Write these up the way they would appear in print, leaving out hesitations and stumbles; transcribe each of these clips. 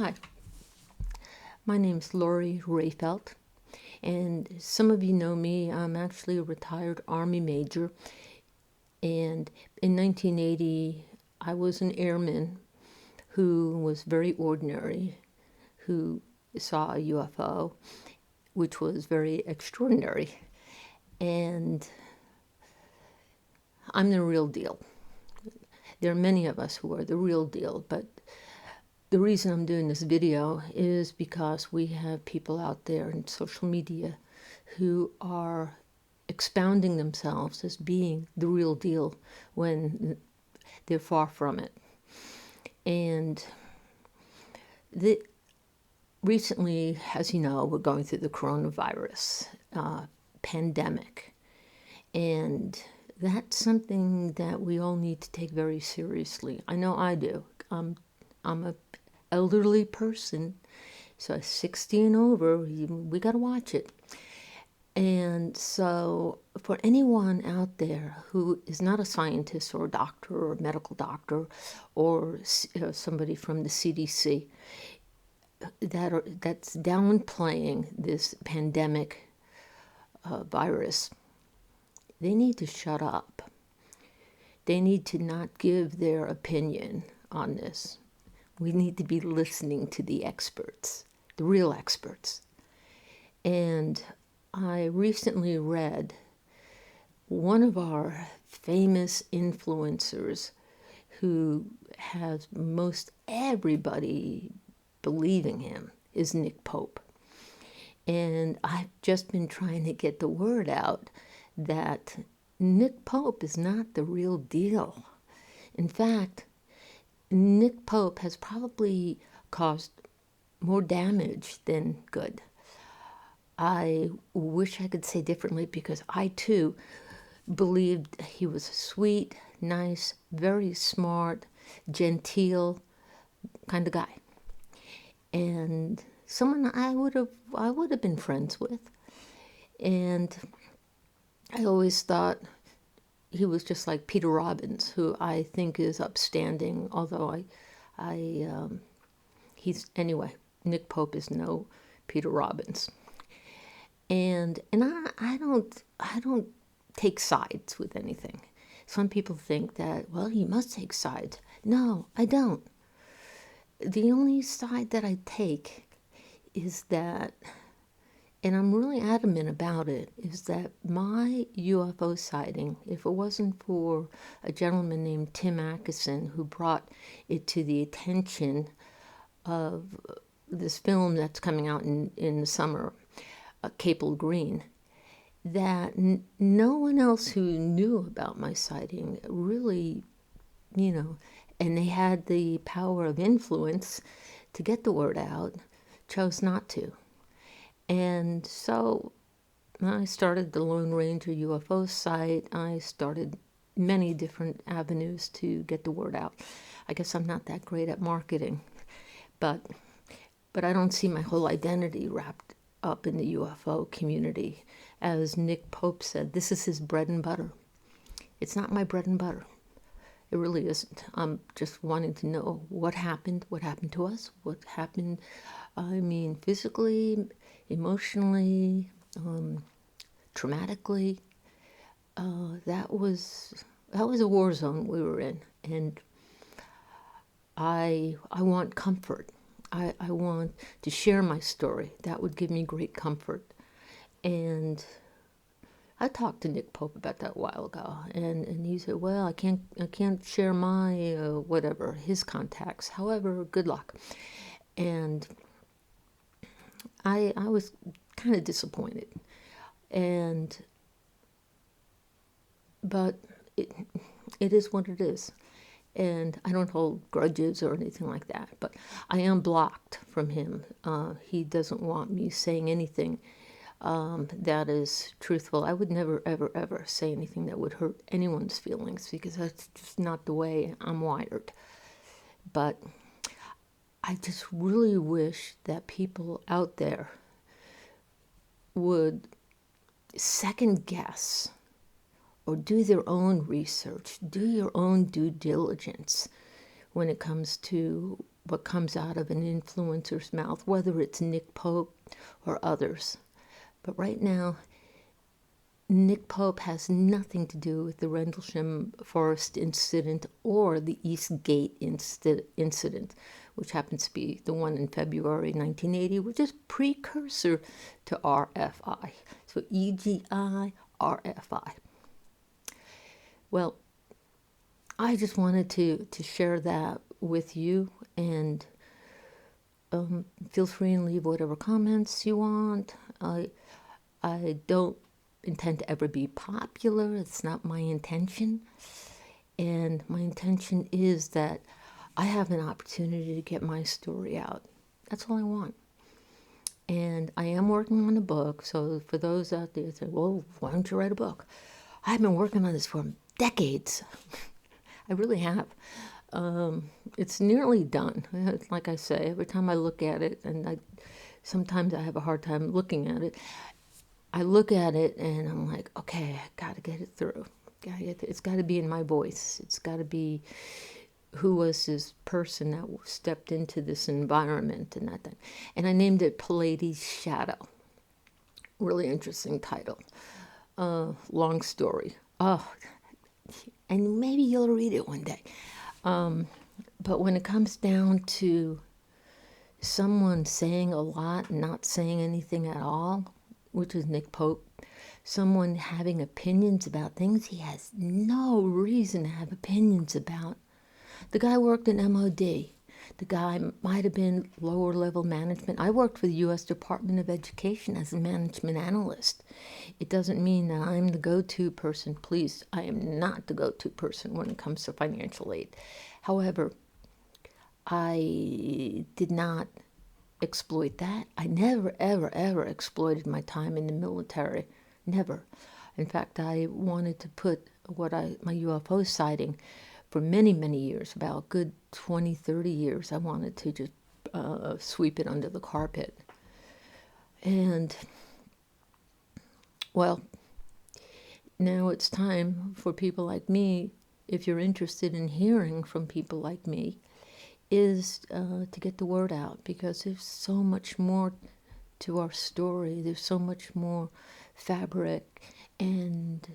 Hi, my name's Lori Rayfelt, and some of you know me. I'm actually a retired Army major, and in 1980, I was an airman who was very ordinary, who saw a UFO, which was very extraordinary, and I'm the real deal. There are many of us who are the real deal, but the reason I'm doing this video is because we have people out there in social media who are expounding themselves as being the real deal when they're far from it. And recently, as you know, we're going through the coronavirus pandemic. And that's something that we all need to take very seriously. I know I do. I'm a elderly person, so 60 and over, we got to watch it. And so for anyone out there who is not a scientist or a doctor or a medical doctor or somebody from the CDC that's downplaying this pandemic virus, they need to shut up. They need to not give their opinion on this. We need to be listening to the experts, the real experts. And I recently read one of our famous influencers who has most everybody believing him is Nick Pope. And I've just been trying to get the word out that Nick Pope is not the real deal. In fact, Nick Pope has probably caused more damage than good. I wish I could say differently because I too believed he was a sweet, nice, very smart, genteel kind of guy. And someone I would have been friends with. And I always thought he was just like Peter Robbins, who I think is upstanding, although anyway, Nick Pope is no Peter Robbins. And I don't take sides with anything. Some people think that, well, you must take sides. No, I don't. The only side that I take is that, and I'm really adamant about it, is that my UFO sighting, if it wasn't for a gentleman named Tim Atkinson who brought it to the attention of this film that's coming out in the summer, Capel Green, that no one else who knew about my sighting really, and they had the power of influence to get the word out, chose not to. And so I started the Lone Ranger UFO site. I started many different avenues to get the word out. I guess I'm not that great at marketing, but I don't see my whole identity wrapped up in the UFO community. As Nick Pope said, this is his bread and butter. It's not my bread and butter. It really isn't. I'm just wanting to know what happened to us, what happened, physically, emotionally, traumatically. That was a war zone we were in, and I want comfort. I want to share my story. That would give me great comfort. And I talked to Nick Pope about that a while ago, and he said, well, I can't share my his contacts. However, good luck. And I was kind of disappointed. But it is what it is. And I don't hold grudges or anything like that, but I am blocked from him. He doesn't want me saying anything that is truthful. I would never, ever, ever say anything that would hurt anyone's feelings because that's just not the way I'm wired. But I just really wish that people out there would second guess or do their own research, do your own due diligence when it comes to what comes out of an influencer's mouth, whether it's Nick Pope or others. But right now, Nick Pope has nothing to do with the Rendlesham Forest incident or the East Gate incident, which happens to be the one in February 1980, which is precursor to RFI. So EGI, RFI. Well, I just wanted to share that with you, and feel free and leave whatever comments you want. I don't intend to ever be popular. It's not my intention. And my intention is that I have an opportunity to get my story out. That's all I want. And I am working on a book. So for those out there that say, well, why don't you write a book? I've been working on this for decades. I really have. It's nearly done. Like I say, every time I look at it, and sometimes I have a hard time looking at it, I look at it and I'm like, okay, I got to get it through. It's got to be in my voice. It's got to be who was this person that stepped into this environment and that thing. And I named it Pallades' Shadow. Really interesting title. Long story. Oh, and maybe you'll read it one day. But when it comes down to someone saying a lot and not saying anything at all, which is Nick Pope, someone having opinions about things he has no reason to have opinions about. The guy worked in MOD. The guy might have been lower level management. I worked for the U.S. Department of Education as a management analyst. It doesn't mean that I'm the go-to person. Please, I am not the go-to person when it comes to financial aid. However, I did not exploit that. I never, ever, ever exploited my time in the military. Never. In fact, I wanted to put my UFO sighting for many, many years, about a good 20, 30 years. I wanted to just sweep it under the carpet. And, well, now it's time for people like me, if you're interested in hearing from people like me, is to get the word out, because there's so much more to our story. There's so much more fabric and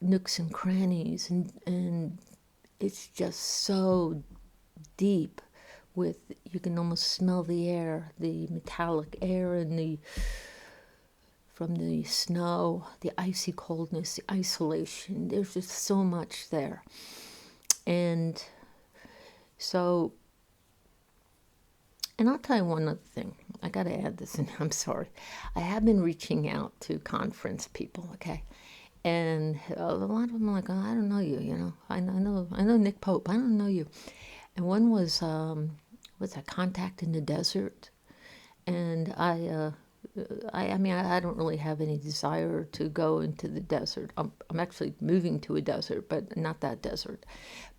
nooks and crannies, and it's just so deep. You can almost smell the air, the metallic air, and from the snow, the icy coldness, the isolation. There's just so much there. And so, and I'll tell you one other thing. I got to add this in. I'm sorry. I have been reaching out to conference people, okay? And a lot of them are like, oh, I don't know you, you know. I know Nick Pope. I don't know you. And one was a Contact in the Desert. And I mean, I don't really have any desire to go into the desert. I'm actually moving to a desert, but not that desert.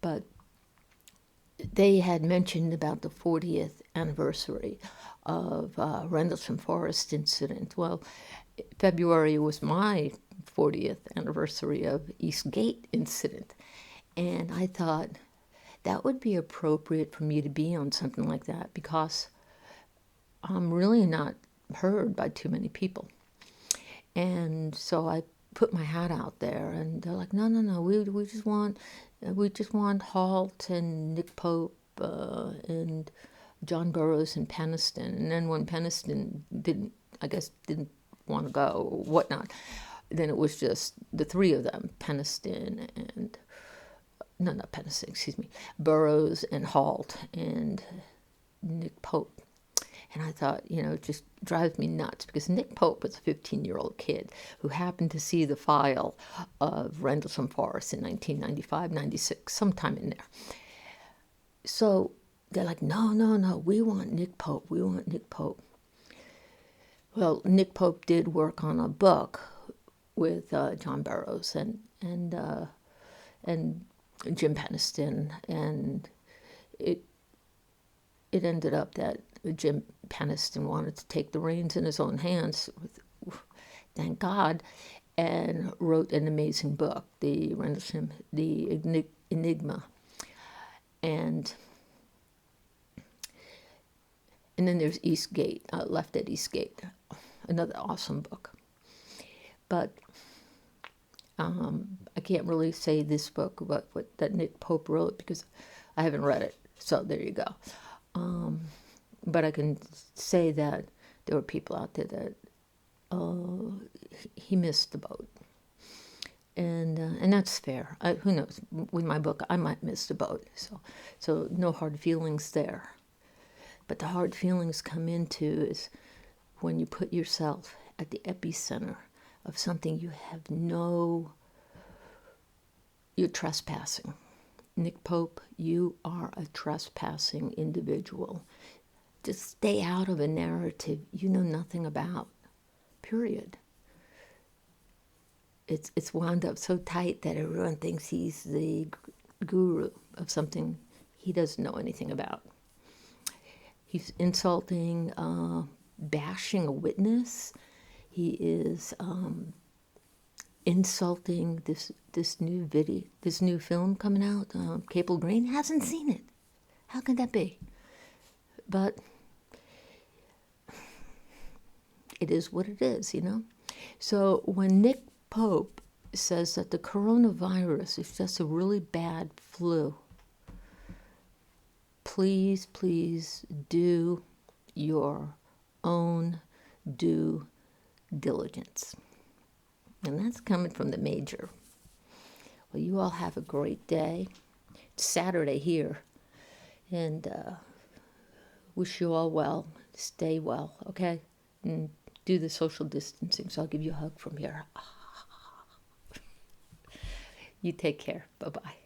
But they had mentioned about the 40th anniversary of Rendlesham Forest incident. Well, February was my 40th anniversary of East Gate incident. And I thought that would be appropriate for me to be on something like that, because I'm really not heard by too many people. And so I put my hat out there, and they're like, no, we just want Halt and Nick Pope and John Burroughs and Peniston. And then when Peniston didn't want to go or whatnot, then it was just the three of them, Peniston and, no, not Peniston, excuse me, Burroughs and Halt and Nick Pope. And I thought, it just drives me nuts, because Nick Pope was a 15-year-old kid who happened to see the file of Rendlesham Forest in 1995, 96, sometime in there. So they're like, no, we want Nick Pope. We want Nick Pope. Well, Nick Pope did work on a book with John Burroughs and Jim Peniston, and it ended up that Jim Peniston wanted to take the reins in his own hands, thank God, and wrote an amazing book, the Rendlesham, the Enigma. And And then there's Eastgate, Left at Eastgate, another awesome book. But I can't really say this book, what that Nick Pope wrote, because I haven't read it. So there you go. But I can say that there were people out there that he missed the boat. And that's fair. Who knows? With my book, I might miss the boat. So no hard feelings there. But the hard feelings come into is when you put yourself at the epicenter of something you have you're trespassing. Nick Pope, you are a trespassing individual. Just stay out of a narrative you know nothing about, period. It's wound up so tight that everyone thinks he's the guru of something he doesn't know anything about. He's insulting, bashing a witness. He is insulting this new film coming out. Capel Green hasn't seen it. How could that be? But it is what it is, you know? So when Nick Pope says that the coronavirus is just a really bad flu, please, please do your own due diligence. And that's coming from the major. Well, you all have a great day. It's Saturday here. And wish you all well. Stay well, okay? And do the social distancing, so I'll give you a hug from here. You take care. Bye-bye.